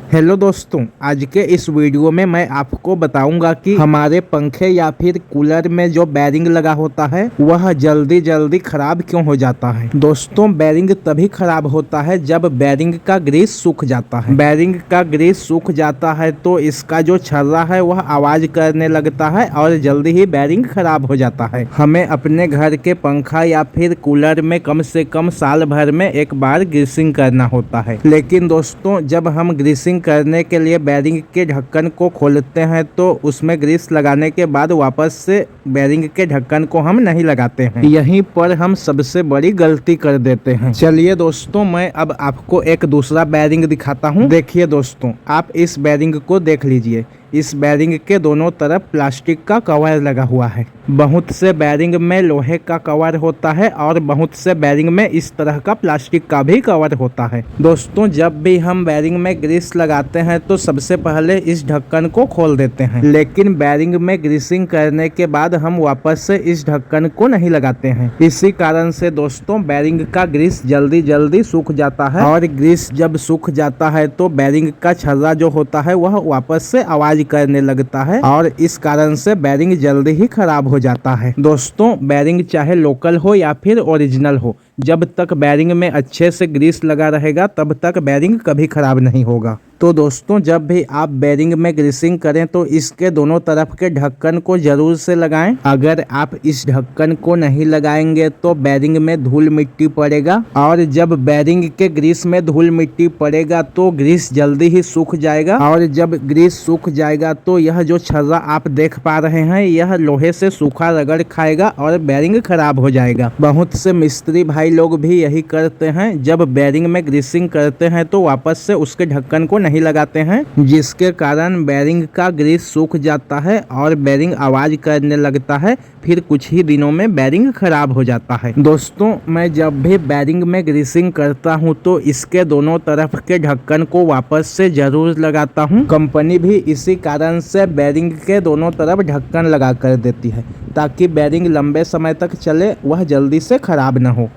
Hello दोस्तों, आज के इस वीडियो में मैं आपको बताऊंगा कि हमारे पंखे या फिर कूलर में जो बैरिंग लगा होता है वह जल्दी जल्दी खराब क्यों हो जाता है। दोस्तों, बैरिंग तभी खराब होता है जब बैरिंग का ग्रीस सूख जाता है। बैरिंग का ग्रीस सूख जाता है तो इसका जो छर्रा है वह आवाज करने लगता है और जल्दी ही बैरिंग खराब हो जाता है। हमें अपने घर के पंखा या फिर कूलर में कम से कम साल भर में एक बार ग्रीसिंग करना होता है। लेकिन दोस्तों, जब हम ग्रीसिंग करने के लिए बैरिंग के ढक्कन को खोलते हैं तो उसमें ग्रीस लगाने के बाद वापस से बैरिंग के ढक्कन को हम नहीं लगाते हैं। यहीं पर हम सबसे बड़ी गलती कर देते हैं। चलिए दोस्तों, मैं अब आपको एक दूसरा बैरिंग दिखाता हूं। देखिए दोस्तों, आप इस बैरिंग को देख लीजिए। इस बैरिंग के दोनों तरफ प्लास्टिक का कवर लगा हुआ है। बहुत से बैरिंग में लोहे का कवर होता है और बहुत से बैरिंग में इस तरह का प्लास्टिक का भी कवर होता है। दोस्तों, जब भी हम बैरिंग में ग्रीस लगाते हैं तो सबसे पहले इस ढक्कन को खोल देते हैं, लेकिन बैरिंग में ग्रीसिंग करने के बाद हम वापस से इस ढक्कन को नहीं लगाते हैं। इसी कारण से दोस्तों, बैरिंग का ग्रीस जल्दी जल्दी सूख जाता है और ग्रीस जब सूख जाता है तो बैरिंग का छर्रा जो होता है वह वापस से आवाज करने लगता है और इस कारण से बैरिंग जल्दी ही खराब हो जाता है। दोस्तों, बैरिंग चाहे लोकल हो या फिर ओरिजिनल हो, जब तक बैरिंग में अच्छे से ग्रीस लगा रहेगा तब तक बैरिंग कभी खराब नहीं होगा। तो दोस्तों, जब भी आप बैरिंग में ग्रीसिंग करें तो इसके दोनों तरफ के ढक्कन को जरूर से लगाएं। अगर आप इस ढक्कन को नहीं लगाएंगे तो बैरिंग में धूल मिट्टी पड़ेगा और जब बैरिंग के ग्रीस में धूल मिट्टी पड़ेगा तो ग्रीस जल्दी ही सूख जाएगा और जब ग्रीस सूख जाएगा तो यह जो छर्रा आप देख पा रहे हैं यह लोहे से सूखा रगड़ खाएगा और बैरिंग खराब हो जाएगा। बहुत से मिस्त्री भाई लोग भी यही करते हैं, जब बैरिंग में ग्रीसिंग करते हैं तो वापस से उसके ढक्कन को नहीं लगाते हैं, जिसके कारण बैरिंग का ग्रीस सूख जाता है और बैरिंग आवाज करने लगता है। फिर कुछ ही दिनों में बैरिंग खराब हो जाता है। दोस्तों, मैं जब भी बैरिंग में ग्रीसिंग करता हूं तो इसके दोनों तरफ के ढक्कन को वापस से जरूर लगाता हूं। कंपनी भी इसी कारण से बैरिंग के दोनों तरफ ढक्कन लगा कर देती है ताकि बैरिंग लंबे समय तक चले, वह जल्दी से खराब न हो।